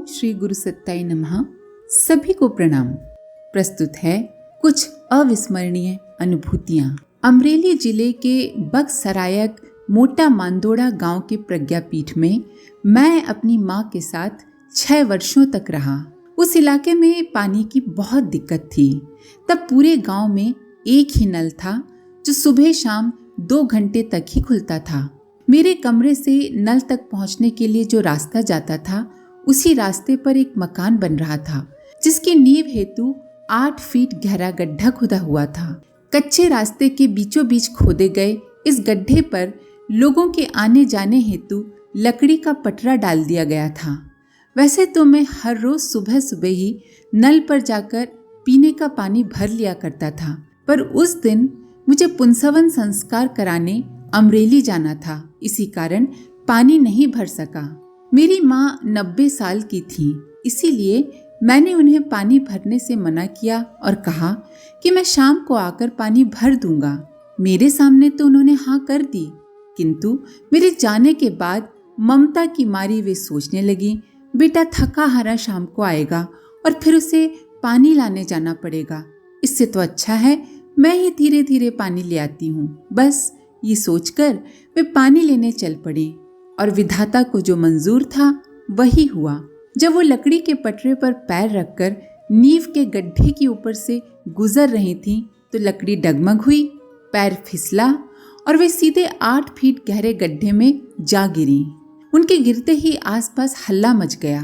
श्री गुरु सत्ताई नमः। सभी को प्रणाम। प्रस्तुत है कुछ अविस्मरणीय अनुभूतियां। अमरेली जिले के बक्सरायक मोटा मांदोड़ा गांव के प्रज्ञापीठ में मैं अपनी मां के साथ 6 वर्षों तक रहा। उस इलाके में पानी की बहुत दिक्कत थी। तब पूरे गांव में एक ही नल था जो सुबह शाम 2 घंटे तक ही खुलता था। मेरे कमरे से नल तक पहुंचने के लिए जो रास्ता जाता था, उसी रास्ते पर एक मकान बन रहा था, जिसकी नींव हेतु 8 फीट गहरा गड्ढा खुदा हुआ था। कच्चे रास्ते के बीचों बीच खोदे गए इस गड्ढे पर लोगों के आने जाने हेतु लकड़ी का पटरा डाल दिया गया था। वैसे तो मैं हर रोज सुबह सुबह ही नल पर जाकर पीने का पानी भर लिया करता था, पर उस दिन मुझे पुंसवन संस्कार कराने अमरेली जाना था। इसी कारण पानी नहीं भर सका। मेरी माँ 90 साल की थी, इसीलिए मैंने उन्हें पानी भरने से मना किया और कहा कि मैं शाम को आकर पानी भर दूंगा। मेरे सामने तो उन्होंने हाँ कर दी, किंतु मेरे जाने के बाद ममता की मारी वे सोचने लगी, बेटा थका हारा शाम को आएगा और फिर उसे पानी लाने जाना पड़ेगा। इससे तो अच्छा है मैं ही धीरे धीरे पानी ले आती हूँ। बस ये सोचकर वे पानी लेने चल पड़ी और विधाता को जो मंजूर था वही हुआ। जब वो लकड़ी के पटरे पर पैर रखकर नींव के गड्ढे के ऊपर से गुजर रही थी तो लकड़ी डगमग हुई, पैर फिसला और वे सीधे 8 फीट गहरे गड्ढे में जा गिरी। उनके गिरते ही आसपास हल्ला मच गया।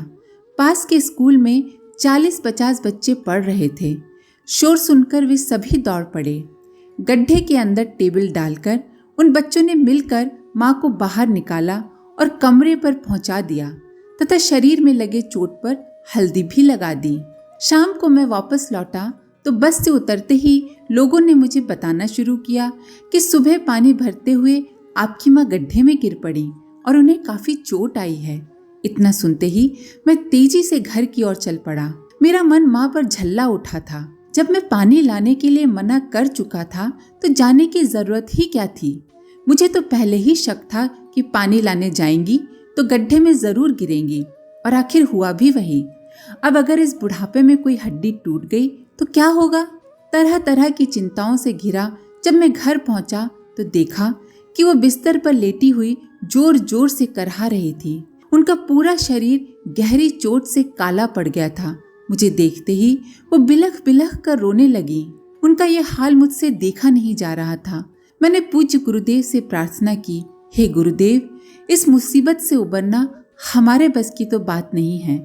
पास के स्कूल में 40-50 बच्चे पढ़ रहे थे। शोर सुनकर वे सभी दौड़ पड़े। गड्ढे के अंदर टेबल डालकर उन बच्चों ने मिलकर माँ को बाहर निकाला और कमरे पर पहुंचा दिया तथा शरीर में लगे चोट पर हल्दी भी लगा दी। शाम को मैं वापस लौटा तो बस से उतरते ही लोगों ने मुझे बताना शुरू किया कि सुबह पानी भरते हुए आपकी माँ गड्ढे में गिर पड़ी और उन्हें काफी चोट आई है। इतना सुनते ही मैं तेजी से घर की ओर चल पड़ा। मेरा मन माँ पर झल्ला उठा था। जब मैं पानी लाने के लिए मना कर चुका था तो जाने की जरूरत ही क्या थी। मुझे तो पहले ही शक था कि पानी लाने जाएंगी तो गड्ढे में जरूर गिरेंगी, और आखिर हुआ भी वही। अब अगर इस बुढ़ापे में कोई हड्डी टूट गई तो क्या होगा। तरह तरह की चिंताओं से घिरा जब मैं घर पहुंचा तो देखा कि वो बिस्तर पर लेटी हुई जोर जोर से करहा रही थी। उनका पूरा शरीर गहरी चोट से काला पड़ गया था। मुझे देखते ही वो बिलख बिलख कर रोने लगी। उनका ये हाल मुझसे देखा नहीं जा रहा था। मैंने पूज्य गुरुदेव से प्रार्थना की, हे गुरुदेव, इस मुसीबत से उबरना हमारे बस की तो बात नहीं है।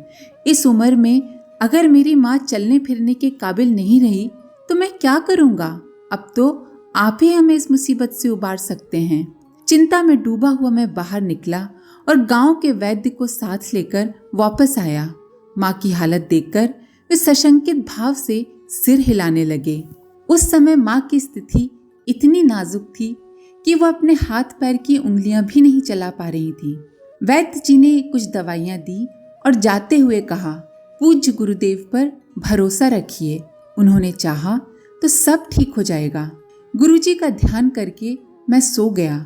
इस उम्र में अगर मेरी माँ चलने फिरने के काबिल नहीं रही तो मैं क्या करूँगा। अब तो आप ही हमें इस मुसीबत से उबार सकते हैं। चिंता में डूबा हुआ मैं बाहर निकला और गांव के वैद्य को साथ लेकर वापस आया। माँ की हालत देखकर वे सशंकित भाव से सिर हिलाने लगे। उस समय माँ की स्थिति इतनी नाजुक थी कि वो अपने हाथ पैर की उंगलियां भी नहीं चला पा रही थी। वैद्य जी ने कुछ दवाइयां दी और जाते हुए कहा, पूज्य गुरुदेव पर भरोसा रखिए, उन्होंने चाहा तो सब ठीक हो जाएगा। गुरुजी का ध्यान करके मैं सो गया।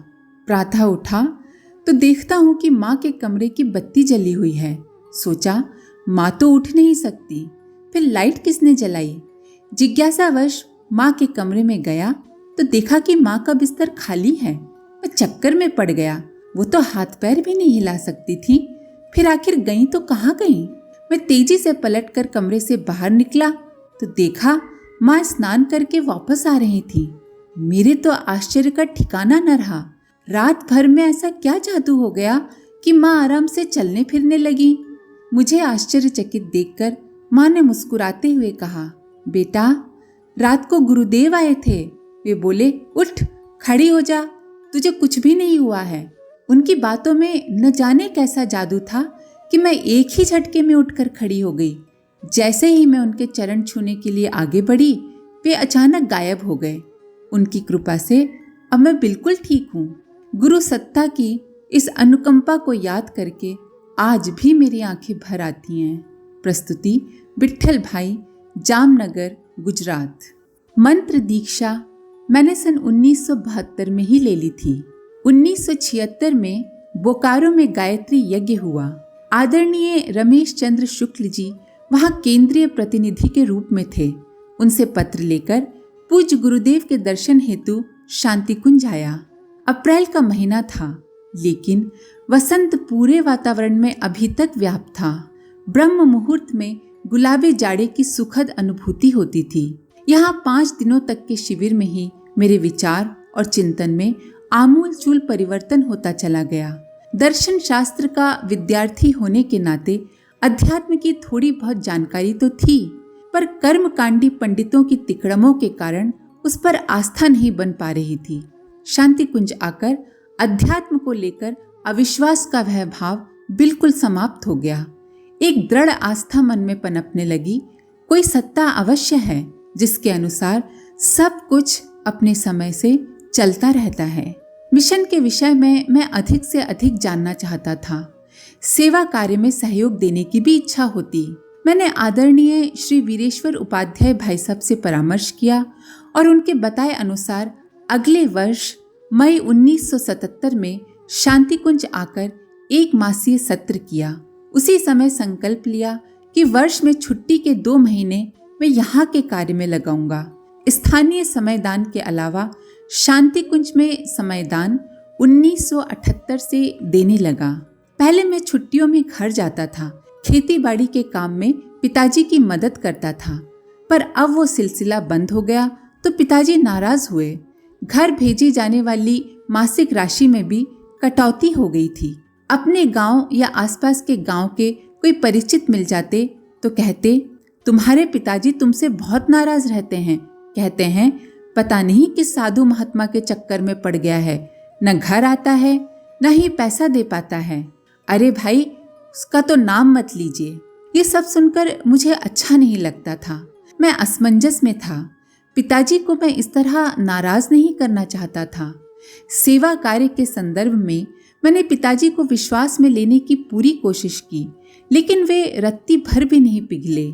प्रातः उठा तो देखता हूँ कि माँ के कमरे की बत्ती जली हुई है। सोचा माँ तो उठ नहीं सकती, फिर लाइट किसने जलाई। जिज्ञासावश माँ के कमरे में गया तो देखा कि माँ का बिस्तर खाली है। मैं चक्कर में पड़ गया। वो तो हाथ पैर भी नहीं हिला सकती थी, फिर आखिर गई तो कहाँ गई। मैं तेजी से पलटकर कमरे से बाहर निकला तो देखा माँ स्नान करके वापस आ रही थी। मेरे तो आश्चर्य का ठिकाना न रहा। रात भर में ऐसा क्या जादू हो गया कि माँ आराम से चलने फिरने लगी। मुझे आश्चर्यचकित देखकर माँ ने मुस्कुराते हुए कहा, बेटा रात को गुरुदेव आए थे। वे बोले, उठ खड़ी हो जा, तुझे कुछ भी नहीं हुआ है। उनकी बातों में न जाने कैसा जादू था कि मैं एक ही झटके में उठकर खड़ी हो गई। जैसे ही मैं उनके चरण छूने के लिए आगे बढ़ी, वे अचानक गायब हो गए। उनकी कृपा से अब मैं बिल्कुल ठीक हूँ। गुरु सत्ता की इस अनुकंपा को याद करके आज भी मेरी आंखें भर आती हैं। प्रस्तुति विट्ठल भाई, जामनगर, गुजरात। मंत्र दीक्षा मैंने सन 1972 में ही ले ली थी। 1976 में बोकारो में गायत्री यज्ञ हुआ। आदरणीय रमेश चंद्र शुक्ल जी वहां केंद्रीय प्रतिनिधि के रूप में थे। उनसे पत्र लेकर पूज्य गुरुदेव के दर्शन हेतु शांति कुंज आया। अप्रैल का महीना था, लेकिन वसंत पूरे वातावरण में अभी तक व्याप्त था। ब्रह्म मुहूर्त में गुलाबी जाड़े की सुखद अनुभूति होती थी। यहाँ 5 दिनों तक के शिविर में ही मेरे विचार और चिंतन में आमूलचूल परिवर्तन होता चला गया। दर्शन शास्त्र का विद्यार्थी होने के नाते अध्यात्म की थोड़ी बहुत जानकारी तो थी, पर कर्मकांडी पंडितों की तिकड़मों के कारण उस पर आस्था नहीं बन पा रही थी। शांति कुंज आकर अध्यात्म को लेकर अविश्वास का वह भाव बिल्कुल समाप्त हो गया। एक दृढ़ आस्था मन में पनपने लगी। कोई सत्ता अवश्य है जिसके अनुसार सब कुछ अपने समय से चलता रहता है। मिशन के विषय में मैं अधिक से अधिक जानना चाहता था। सेवा कार्य में सहयोग देने की भी इच्छा होती। मैंने आदरणीय श्री वीरेश्वर उपाध्याय भाई साहब से परामर्श किया और उनके बताए अनुसार अगले वर्ष मई 1977 में शांति कुंज आकर 1 मासीय सत्र किया। उसी समय संकल्प लिया कि वर्ष में छुट्टी के 2 महीने मैं यहाँ के कार्य में लगाऊंगा। स्थानीय समयदान के अलावा शांति कुंज में समयदान 1978 से देने लगा। पहले मैं छुट्टियों में घर जाता था, खेती बाड़ी के काम में पिताजी की मदद करता था, पर अब वो सिलसिला बंद हो गया तो पिताजी नाराज हुए। घर भेजी जाने वाली मासिक राशि में भी कटौती हो गई थी। अपने गांव या आसपास के गांव के कोई परिचित मिल जाते तो कहते, तुम्हारे पिताजी तुमसे बहुत नाराज रहते हैं। कहते हैं पता नहीं किस साधु महात्मा के चक्कर में पड़ गया है, न घर आता है न ही पैसा दे पाता है। अरे भाई, उसका तो नाम मत लीजिए। ये सब सुनकर मुझे अच्छा नहीं लगता था। मैं असमंजस में था। पिताजी को मैं इस तरह नाराज नहीं करना चाहता था। सेवा कार्य के संदर्भ में मैंने पिताजी को विश्वास में लेने की पूरी कोशिश की, लेकिन वे रत्ती भर भी नहीं पिघले।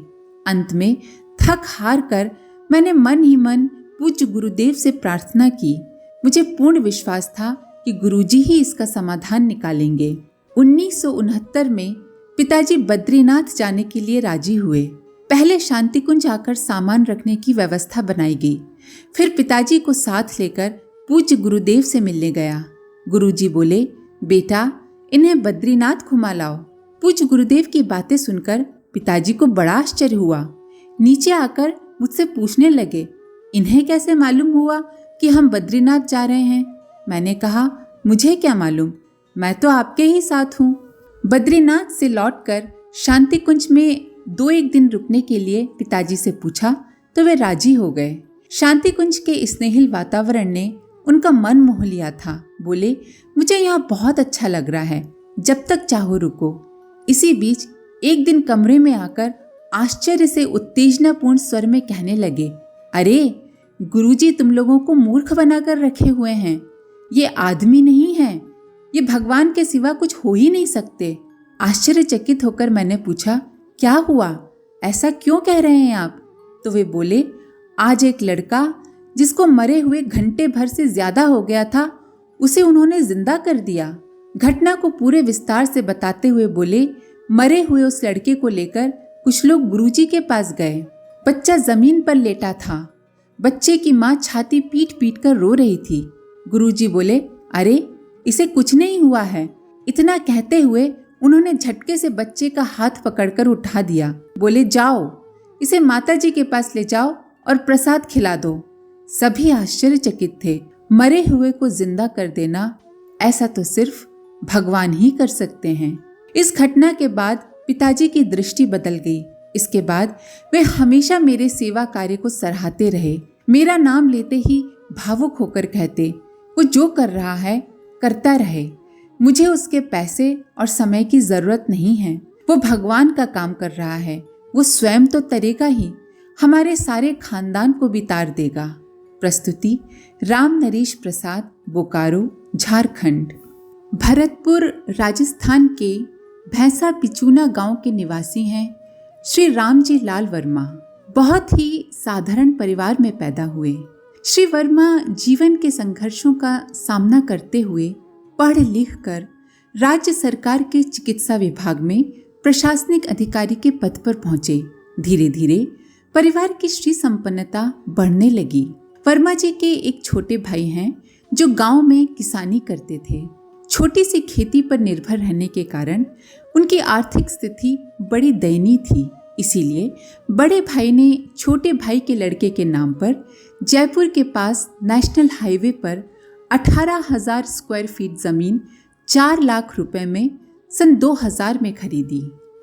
अंत में थक हार कर मैंने मन ही मन पूज्य गुरुदेव से प्रार्थना की। मुझे पूर्ण विश्वास था कि गुरुजी ही इसका समाधान निकालेंगे। 1969 में पिताजी बद्रीनाथ जाने के लिए राजी हुए। पहले शांति कुंज आकर सामान रखने की व्यवस्था बनाई गई। फिर पिताजी को साथ लेकर पूज्य गुरुदेव से मिलने गया। गुरुजी बोले, बेटा इन्हें बद्रीनाथ घुमा लाओ। पूज्य गुरुदेव की बातें सुनकर पिताजी को बड़ा आश्चर्य हुआ। नीचे आकर मुझसे पूछने लगे, इन्हें कैसे मालूम हुआ कि हम बद्रीनाथ जा रहे हैं? मैंने कहा, मुझे क्या मालूम, मैं तो आपके ही साथ हूँ। बद्रीनाथ से लौटकर शांति कुंज में 2-1 दिन रुकने के लिए पिताजी से पूछा तो वे राजी हो गए। शांति कुंज के स्नेहिल वातावरण ने उनका मन मोह लिया था। बोले, मुझे यहाँ बहुत अच्छा लग रहा है, जब तक चाहो रुको। इसी बीच एक दिन कमरे में आकर आश्चर्य से उत्तेजनापूर्ण स्वर में कहने लगे, अरे गुरुजी तुम लोगों को मूर्ख बनाकर रखे हुए हैं। ये आदमी नहीं है, ये भगवान के सिवा कुछ हो ही नहीं सकते। आश्चर्यचकित होकर मैंने पूछा, क्या हुआ, ऐसा क्यों कह रहे हैं आप? तो वे बोले, आज एक लड़का जिसको मरे हुए घंटे भर से ज्यादा हो गया था, उसे उन्होंने जिंदा कर दिया। घटना को पूरे विस्तार से बताते हुए बोले, मरे हुए उस लड़के को लेकर कुछ लोग गुरुजी के पास गए। बच्चा जमीन पर लेटा था। बच्चे की माँ छाती पीट पीट कर रो रही थी। गुरुजी बोले, अरे इसे कुछ नहीं हुआ है। इतना कहते हुए उन्होंने झटके से बच्चे का हाथ पकड़कर उठा दिया। बोले, जाओ इसे माताजी के पास ले जाओ और प्रसाद खिला दो। सभी आश्चर्यचकित थे। मरे हुए को जिंदा कर देना, ऐसा तो सिर्फ भगवान ही कर सकते हैं। इस घटना के बाद पिताजी की दृष्टि बदल गई। इसके बाद वे हमेशा मेरे सेवा कार्य को सराहते रहे। मेरा नाम लेते ही भावुक होकर कहते, वो जो कर रहा है करता रहे, मुझे उसके पैसे और समय की जरूरत नहीं है। वो भगवान का काम कर रहा है, वो स्वयं तो तरेगा ही, हमारे सारे खानदान को भी तार देगा। प्रस्तुति राम नरेश प्रसाद, बोकारो, झारखंड। भरतपुर राजस्थान के भैंसा पिचूना गांव के निवासी हैं श्री रामजी लाल वर्मा। बहुत ही साधारण परिवार में पैदा हुए। श्री वर्मा जीवन के संघर्षों का सामना करते हुए पढ़ लिख कर राज्य सरकार के चिकित्सा विभाग में प्रशासनिक अधिकारी के पद पर पहुंचे। धीरे धीरे परिवार की श्री संपन्नता बढ़ने लगी। वर्मा जी के एक छोटे भाई हैं जो गांव में किसानी करते थे। छोटी सी खेती पर निर्भर रहने के कारण उनकी आर्थिक स्थिति बड़ी दयनीय थी। इसीलिए बड़े भाई ने छोटे भाई के लड़के के नाम पर जयपुर के पास नेशनल हाईवे पर 18,000 स्क्वायर फीट जमीन 4 लाख रुपए में सन 2000 में खरीदी।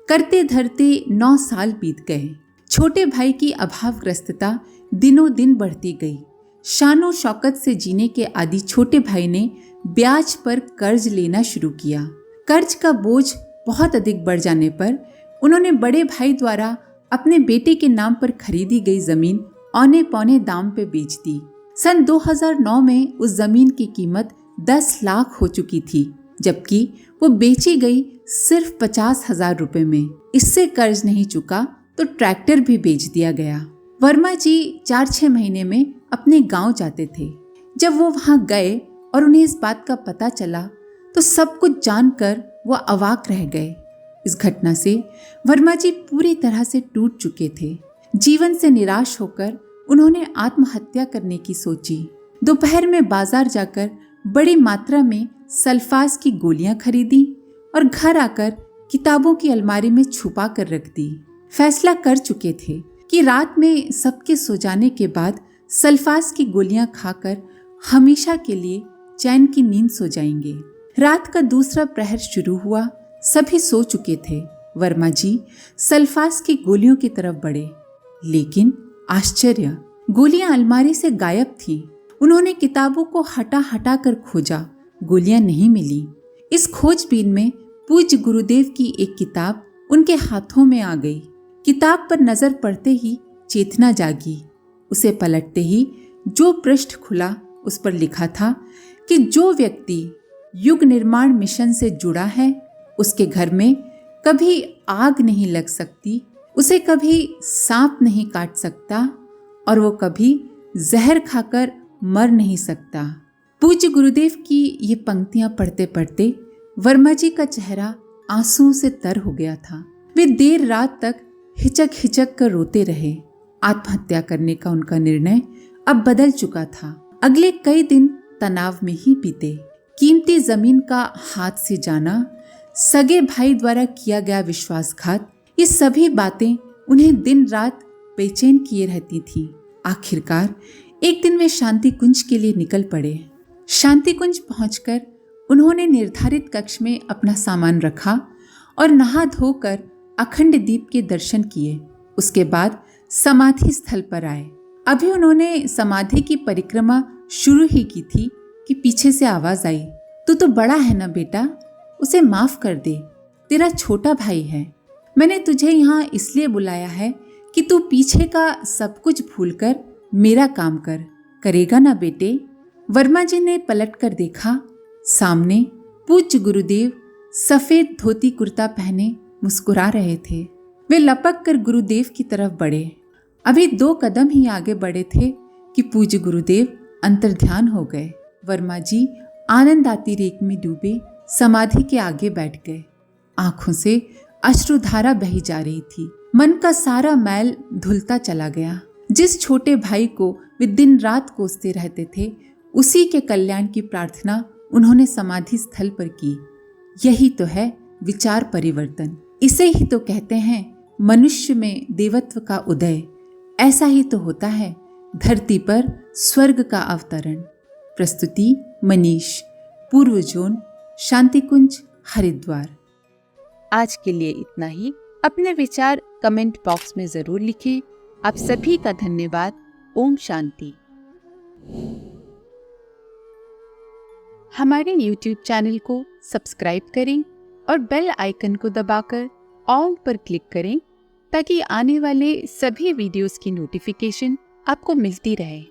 करते धरते 9 साल बीत गए। छोटे भाई की अभावग्रस्तता दिनों दिन बढ़ती गई। शानो शौकत से जीने के आदि छोटे भाई ने ब्याज पर कर्ज लेना शुरू किया। कर्ज का बोझ बहुत अधिक बढ़ जाने पर उन्होंने बड़े भाई द्वारा अपने बेटे के नाम पर खरीदी गई जमीन औने पौने दाम पे बेच दी। सन 2009 में उस जमीन की कीमत 10 लाख हो चुकी थी, जबकि वो बेची गई सिर्फ 50,000 रुपए में। इससे कर्ज नहीं चुका तो ट्रैक्टर भी बेच दिया गया। वर्मा जी 4-6 महीने में अपने गांव जाते थे। जब वो वहां गए और उन्हें इस बात का पता चला तो सब कुछ जानकर वो अवाक रह गए। इस घटना से वर्मा जी पूरी तरह से टूट चुके थे। जीवन से निराश होकर उन्होंने आत्महत्या करने की सोची। दोपहर में बाजार जाकर बड़ी मात्रा में सल्फास की गोलियां खरीदी और घर आकर किताबों की अलमारी में छुपा कर रख दी। फैसला कर चुके थे कि रात में सबके सो जाने के बाद सल्फास की गोलियां खाकर हमेशा के लिए चैन की नींद सो जाएंगे। रात का दूसरा प्रहर शुरू हुआ। सभी सो चुके थे। वर्मा जी सल्फास की गोलियों की तरफ बढ़े, लेकिन आश्चर्य, गोलियां अलमारी से गायब थीं। उन्होंने किताबों को हटा हटा कर खोजा, गोलियां नहीं मिली। इस खोजबीन में पूज्य गुरुदेव की एक किताब उनके हाथों में आ गई। किताब पर नजर पड़ते ही चेतना जागी। उसे पलटते ही जो पृष्ठ खुला उस पर लिखा था कि जो व्यक्ति युग निर्माण मिशन से जुड़ा है उसके घर में कभी आग नहीं लग सकती, उसे कभी सांप नहीं काट सकता और वो कभी जहर खाकर मर नहीं सकता। पूज्य गुरुदेव की ये पंक्तियां पढ़ते पढ़ते वर्मा जी का चेहरा आंसुओं से तर हो गया था। वे देर रात तक हिचक हिचक कर रोते रहे। आत्महत्या करने का उनका निर्णय अब बदल चुका था। अगले कई दिन तनाव में ही बीते। कीमती जमीन का हाथ से जाना, सगे भाई द्वारा किया गया विश्वासघात, ये सभी बातें उन्हें दिन रात बेचैन किए रहती थी। आखिरकार एक दिन वे शांति कुंज के लिए निकल पड़े। शांति कुंज पहुंचकर उन्होंने निर्धारित कक्ष में अपना सामान रखा और नहा धोकर अखंड दीप के दर्शन किए। उसके बाद समाधि स्थल पर आए। अभी उन्होंने समाधि की परिक्रमा शुरू ही की थी कि पीछे से आवाज आई, तू तो बड़ा है ना बेटा, उसे माफ कर दे, तेरा छोटा भाई है। मैंने तुझे यहाँ इसलिए बुलाया है कि तू पीछे का सब कुछ भूलकर मेरा काम कर। करेगा ना बेटे? वर्मा जी ने पलट कर देखा। सामने पूज्य गुरुदेव सफेद धोती कुर्ता पहने मुस्कुरा रहे थे। वे लपक कर गुरुदेव की तरफ बढ़े। अभी 2 कदम ही आगे बढ़े थे कि पूज्य गुरुदेव अंतर्ध्यान हो गए। वर्मा जी आनंद आती रेख में डूबे समाधि के आगे बैठ गए। आंखों से अश्रुधारा बही जा रही थी। मन का सारा मैल धुलता चला गया। जिस छोटे भाई को वे दिन रात कोसते रहते थे, उसी के कल्याण की प्रार्थना उन्होंने समाधि स्थल पर की। यही तो है विचार परिवर्तन। इसे ही तो कहते हैं मनुष्य में देवत्व का उदय। ऐसा ही तो होता है धरती पर स्वर्ग का अवतरण। प्रस्तुति मनीष, पूर्व जोन, शांति कुंज, हरिद्वार। आज के लिए इतना ही। अपने विचार कमेंट बॉक्स में जरूर लिखें। आप सभी का धन्यवाद। ओम शांति। हमारे YouTube चैनल को सब्सक्राइब करें और बेल आइकन को दबाकर ऑल पर क्लिक करें ताकि आने वाले सभी वीडियोस की नोटिफिकेशन आपको मिलती रहे।